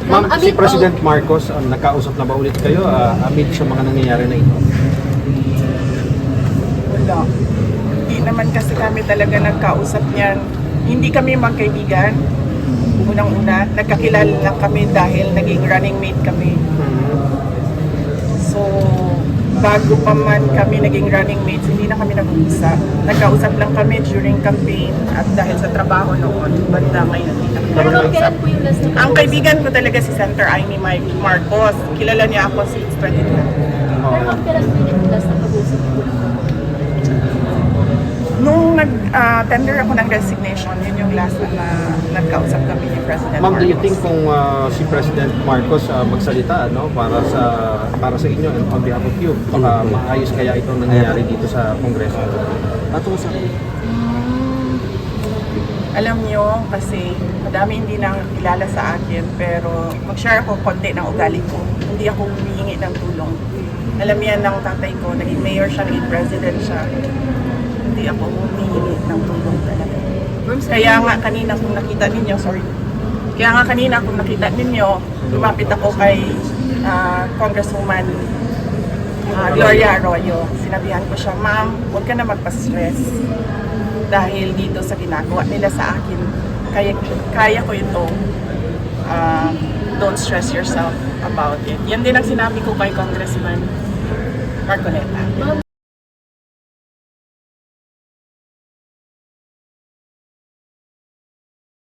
Ma'am, si President Marcos, nagkausap na ba ulit kayo amid sa mga nangyayari na ito? Wala. Hindi naman kasi kami talaga nagkausap niyan. Hindi kami magkaibigan. Unang-una, nagkakilala lang kami dahil naging running mate kami. So, bago pa man kami naging running mates, hindi na kami nag-uusap. Nagkausap lang kami during campaign at dahil sa trabaho noon, banda ngayon hindi na kami Pero nag-uusap. kailan po yung last na Ang kaibigan ko talaga si Senator Amy Marcos. Kilala niya ako since 2012. Pero kailan po yung last na pag-uusap po? Nung nag-tender ako ng resignation, yun yung last na nagkausap kami ni President Ma'am, Marcos. do you think kung si President Marcos magsalita para sa inyo and on behalf of you, baka maayos kaya itong nangyayari dito sa Kongreso? Patungkol sa Alam nyo, kasi madami hindi nang kilala sa akin, pero mag-share ako konti ng ugali ko. Hindi ako humihingi ng tulong. Alam yan ng tatay ko, naging mayor siya, naging president siya. Hindi ako humihingi ng tulong talaga. Kaya nga kanina kung nakita ninyo, lumapit ako kay Congresswoman Gloria Arroyo. Sinabihan ko siya, ma'am, huwag ka na magpa-stress. Dahil dito sa ginagawa nila sa akin, kaya ko ito. Don't stress yourself about it. Yan din ang sinabi ko kay Congressman Marcoleta.